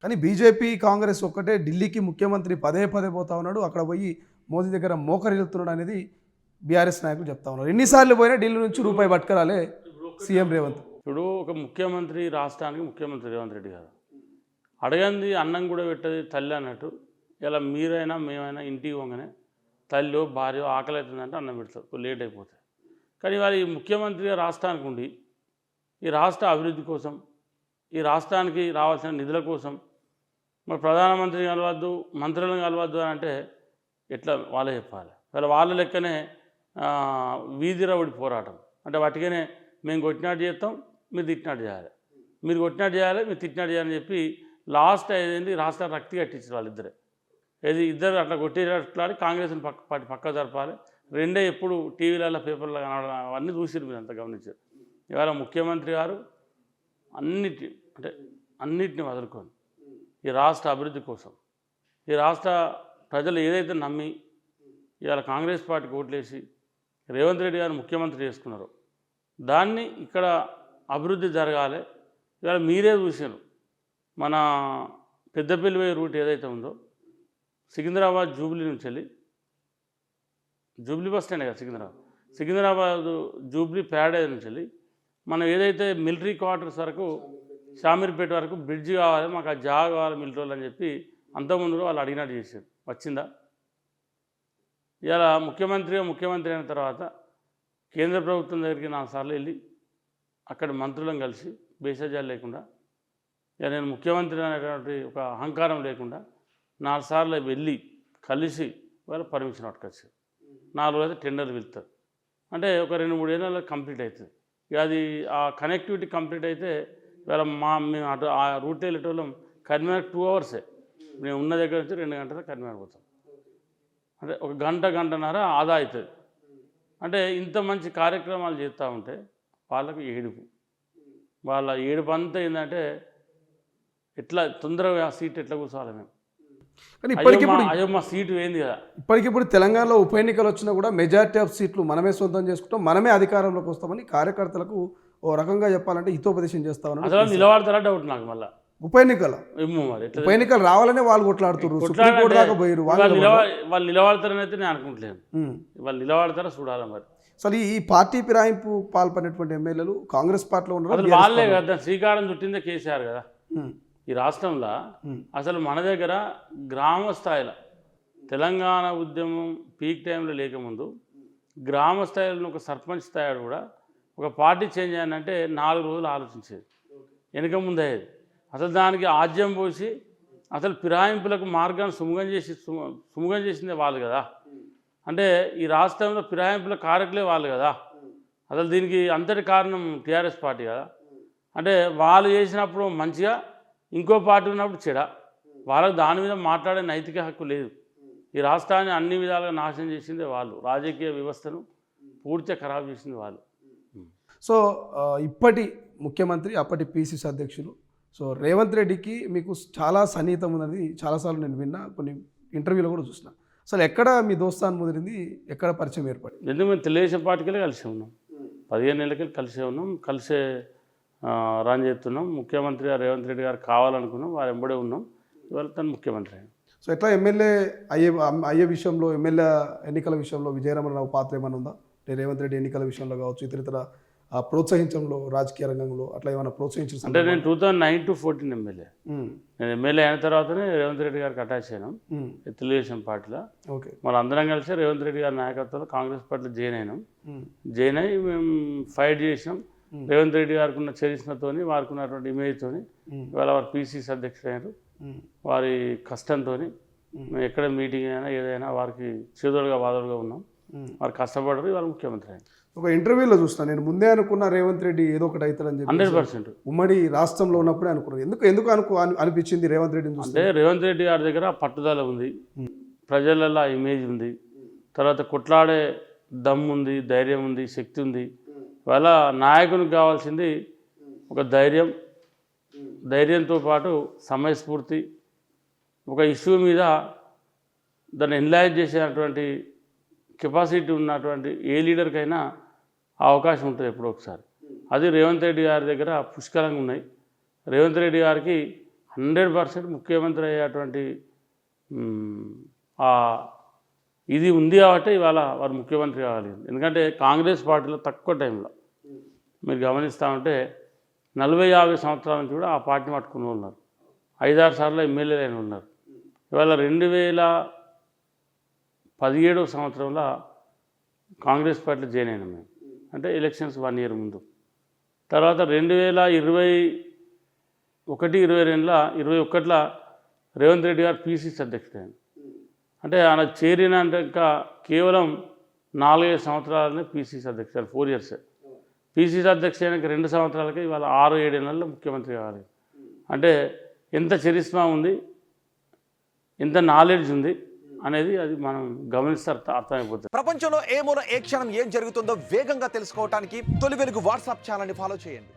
కానీ బీజేపీ కాంగ్రెస్ ఒక్కటే ఢిల్లీకి ముఖ్యమంత్రి పదే పదే పోతా ఉన్నాడు, అక్కడ పోయి మోదీ దగ్గర మోకరిల్లుతున్నాడు అనేది బీఆర్ఎస్ నాయకులు చెప్తా ఉన్నారు. ఎన్నిసార్లు పోయినా ఢిల్లీ నుంచి రూపాయి పట్టుకురాలే సీఎం రేవంత్. ఇప్పుడు ఒక ముఖ్యమంత్రి రాష్ట్రానికి ముఖ్యమంత్రి రేవంత్ రెడ్డి గారు అడగంది అన్నం కూడా పెట్టది తల్లి అన్నట్టు. ఇలా మీరైనా మేమైనా ఇంటికి పోగానే తల్లి భార్య ఆకలి అవుతుందంటే అన్నం పెడతారు, లేట్ అయిపోతుంది. కానీ వారి ముఖ్యమంత్రిగా రాష్ట్రానికి ఉండి ఈ రాష్ట్ర అభివృద్ధి కోసం, ఈ రాష్ట్రానికి రావాల్సిన నిధుల కోసం మరి ప్రధానమంత్రిని కలవద్దు, మంత్రులను కలవద్దు అని అంటే ఎట్లా వాళ్ళే చెప్పాలి. వాళ్ళ లెక్కనే వీధి రౌడి పోరాటం అంటే వాటికనే మేము కొట్టినట్టు చేస్తాం, మీరు తిట్టినట్టు చేయాలి, మీరు కొట్టినట్టు చేయాలి, మీరు తిట్టినట్టు చేయాలని చెప్పి లాస్ట్ అయ్యేది రాష్ట్ర రక్తి కట్టించారు వాళ్ళిద్దరే. ఏది ఇద్దరు అట్లా కొట్టేట్లాడి కాంగ్రెస్ని పక్క జరపాలి. రెండే ఎప్పుడు టీవీలలో పేపర్లో కనబడడం అవన్నీ చూసిరు, మీరు అంతా గమనించారు. ఇవాళ ముఖ్యమంత్రి గారు అన్నిటిని వదులుకొని ఈ రాష్ట్ర అభివృద్ధి కోసం, ఈ రాష్ట్ర ప్రజలు ఏదైతే నమ్మి ఇవాళ కాంగ్రెస్ పార్టీకి ఓట్లేసి రేవంత్ రెడ్డి గారు ముఖ్యమంత్రి చేసుకున్నారో దాన్ని ఇక్కడ అభివృద్ధి జరగాలి. ఇవాళ మీరే చూశారు, మన పెద్దపల్లి పోయే రూట్ ఏదైతే ఉందో సికింద్రాబాద్ జూబ్లీ నుంచి వెళ్ళి, జూబ్లీ బస్ స్టాండ్ కదా సికింద్రాబాద్ జూబ్లీ ప్యాడేజ్ నుంచి వెళ్ళి మనం ఏదైతే మిలిటరీ క్వార్టర్స్ వరకు షామీర్పేట వరకు బ్రిడ్జ్ కావాలి, మాకు ఆ జాగా కావాలి మిలిటరీ అని చెప్పి అంతకుముందు వాళ్ళు అడిగినట్టు చేశారు. వచ్చిందా? ఇలా ముఖ్యమంత్రి అయిన తర్వాత కేంద్ర ప్రభుత్వం దగ్గరికి 4 సార్లు వెళ్ళి అక్కడ మంత్రులను కలిసి బేసజాలు లేకుండా, ఇక నేను ముఖ్యమంత్రి అనేటువంటి ఒక అహంకారం లేకుండా 4 సార్లు వెళ్ళి కలిసి వాళ్ళు పర్మిషన్ పట్టుకొచ్చారు. 4 రోజులు టెండర్లు వెళ్తారు అంటే ఒక 2-3 ఏళ్ళలో కంప్లీట్ అవుతుంది. ఇక అది ఆ కనెక్టివిటీ కంప్లీట్ అయితే ఇవాళ మేము అటు ఆ రూట్ వెళ్ళేటోళ్ళం కరీంనగర్ 2 అవర్సే, మేము ఉన్న దగ్గర నుంచి 2 గంటలు కరీంనగర్ పోతాం. అంటే ఒక గంటన్నర ఆదా అవుతుంది. అంటే ఇంత మంచి కార్యక్రమాలు చేస్తూ ఉంటే వాళ్ళకు ఏడుపు, వాళ్ళ ఏడుపు అంతా ఏంటంటే ఎట్లా తొందరగా ఆ సీట్ ఎట్లా కూర్చోవాలి మేము, కానీ ఇప్పటికిప్పుడు అయ్యో మా సీటు ఏంది కదా. ఇప్పటికిప్పుడు తెలంగాణలో ఉప ఎన్నికలు వచ్చినా కూడా మెజారిటీ ఆఫ్ సీట్లు మనమే సొంతం చేసుకుంటాం, మనమే అధికారంలోకి వస్తామని కార్యకర్తలకు ఓ రకంగా చెప్పాలంటే హితోపదేశం చేస్తా ఉన్నారు. అసలు నిలబడతారా డౌట్ నాకు. మళ్ళీ ఉప ఎన్నికలు రావాలనే వాళ్ళు కొట్లాడుతున్నారు, వాళ్ళు నిలబడతారని అయితే నేను అనుకుంటలేను. వాళ్ళు నిలబడతారా చూడాలి మరి. అసలు ఈ పార్టీ ఫిరాయింపు పాల్పడినటువంటి ఎమ్మెల్యేలు కాంగ్రెస్ పార్టీలో ఉన్నారు, వాళ్ళే కదా శ్రీకారం చుట్టిందే కేసీఆర్ కదా. ఈ రాష్ట్రంలో అసలు మన దగ్గర గ్రామ స్థాయిలో తెలంగాణ ఉద్యమం పీక్ టైంలో లేకముందు గ్రామ స్థాయిలో ఒక సర్పంచ్ స్థాయిలో కూడా ఒక పార్టీ చేంజ్ అయ్యానంటే 4 రోజులు ఆలోచించేది, వెనుక ముందు అయ్యేది. అసలు దానికి ఆజ్యం పోసి అసలు ఫిరాయింపులకు మార్గాన్ని సుముఖం చేసిందే వాళ్ళు కదా. అంటే ఈ రాష్ట్రంలో ఫిరాయింపుల కారకులే వాళ్ళు కదా. అసలు దీనికి అంతటి కారణం టీఆర్ఎస్ పార్టీ కదా. అంటే వాళ్ళు చేసినప్పుడు మంచిగా, ఇంకో పార్టీ ఉన్నప్పుడు చెడ. వాళ్ళకు దాని మీద మాట్లాడే నైతిక హక్కు లేదు. ఈ రాష్ట్రాన్ని అన్ని విధాలుగా నాశనం చేసిందే వాళ్ళు, రాజకీయ వ్యవస్థను పూర్తిగా ఖరాబ్ చేసింది వాళ్ళు. సో ఇప్పటి ముఖ్యమంత్రి అప్పటి పిసిసి అధ్యక్షులు సో రేవంత్ రెడ్డికి మీకు చాలా సన్నిహితం ఉన్నది చాలాసార్లు నేను విన్నా, కొన్ని ఇంటర్వ్యూలో కూడా చూసిన. అసలు ఎక్కడ మీ దోస్తాను ముదిరింది, ఎక్కడ పరిచయం ఏర్పడింది? ఎందుకు మేము తెలుగుదేశం పార్టీకే కలిసే ఉన్నాం, 15 ఏళ్ళకి కలిసే ఉన్నాం, కలిసే రన్ చేస్తున్నాం. ముఖ్యమంత్రి రేవంత్ రెడ్డి గారు కావాలనుకున్నాం, వారు ఎంబడే ఉన్నాం. ఇవాళ తను ముఖ్యమంత్రి అయ్యాం. సో ఎట్లా ఎమ్మెల్యే అయ్యే విషయంలో, ఎమ్మెల్యే ఎన్నికల విషయంలో విజయరామరావు పాత్ర ఏమైనా ఉందా? రేవంత్ రెడ్డి ఎన్నికల విషయంలో కావచ్చు, ఇతర ప్రోత్సహించడంలో రాజకీయ రంగంలో అట్లా ఏమైనా ప్రోత్సహించారు? అంటే నేను 2009 to 14 ఎమ్మెల్యే. నేను ఎమ్మెల్యే అయిన తర్వాతనే రేవంత్ రెడ్డి గారికి అటాచ్ అయినాం తెలుగుదేశం పార్టీలో. ఓకే, మళ్ళీ అందరం కలిసి రేవంత్ రెడ్డి గారి నాయకత్వంలో కాంగ్రెస్ పార్టీలో జాయిన్ అయ్యి మేము ఫైట్ చేసినాం. రేవంత్ రెడ్డి గారికి ఉన్న చరిత్రతోని, వారికి ఉన్నటువంటి ఇమేజ్తోని ఇవాళ వారు పిసిసి అధ్యక్షుడు అయ్యారు. వారి కష్టంతో మేము ఎక్కడ మీటింగ్ అయినా ఏదైనా వారికి చేదోడుగా వాదోడుగా ఉన్నాం. వారు కష్టపడరు, ఇవాళ ముఖ్యమంత్రి అయ్యారు. ఒక ఇంటర్వ్యూలో చూస్తాను, నేను ముందే అనుకున్నా రేవంత్ రెడ్డి ఏదో ఒకటి అవుతారని చెప్పి. 100% ఉమ్మడి రాష్ట్రంలో ఉన్నప్పుడే అనుకున్నాను. ఎందుకు అనిపించింది రేవంత్ రెడ్డిని చూస్తే? అంటే రేవంత్ రెడ్డి గారి దగ్గర పట్టుదల ఉంది, ప్రజలలో ఇమేజ్ ఉంది, తర్వాత కొట్లాడే దమ్ ఉంది, ధైర్యం ఉంది, శక్తి ఉంది. ఇవాళ నాయకునికి కావాల్సింది ఒక ధైర్యంతో పాటు సమయస్ఫూర్తి, ఒక ఇష్యూ మీద దాన్ని ఎన్లైజ్ చేసేటువంటి కెపాసిటీ ఉన్నటువంటి ఏ లీడర్కైనా ఆ అవకాశం ఉంటుంది ఎప్పుడో ఒకసారి. అది రేవంత్ రెడ్డి గారి దగ్గర పుష్కలంగా ఉన్నాయి. రేవంత్ రెడ్డి గారికి 100% ముఖ్యమంత్రి అయ్యేటువంటి ఇది ఉంది కాబట్టి ఇవాళ వారు ముఖ్యమంత్రి కావాలి. ఎందుకంటే కాంగ్రెస్ పార్టీలో తక్కువ టైంలో మీరు గమనిస్తూ ఉంటే 40-50 సంవత్సరాల నుంచి కూడా ఆ పార్టీని పట్టుకుని ఉన్నారు. 5-6 సార్లు ఎమ్మెల్యేలు అయిన ఉన్నారు. ఇవాళ 2017 సంవత్సరంలో కాంగ్రెస్ పార్టీలో జాయిన్ అయినాం మేము. అంటే ఎలక్షన్స్ 1 ఇయర్ ముందు. తర్వాత 2021-22లో రేవంత్ రెడ్డి గారు పీసీసీ అధ్యక్షుడు. అంటే ఆయన చేరినాక కేవలం 4-5 సంవత్సరాలనే పీసీసీ అధ్యక్షుడు, 4 ఇయర్స్. పీసీసీ అధ్యక్షుడు అయినాక 2 సంవత్సరాలకే ఇవాళ 6-7 నెలల్లో ముఖ్యమంత్రి కావాలి. అంటే ఎంత చరిష్మా ఉంది, ఎంత నాలెడ్జ్ ఉంది అనేది అది మనం గమనిస్తే అర్థమైపోతుంది. ప్రపంచంలో ఏ మూల ఏ క్షణం ఏం జరుగుతుందో వేగంగా తెలుసుకోవడానికి తొలి వెలుగు వాట్సాప్ ఛానల్ని ఫాలో చేయండి.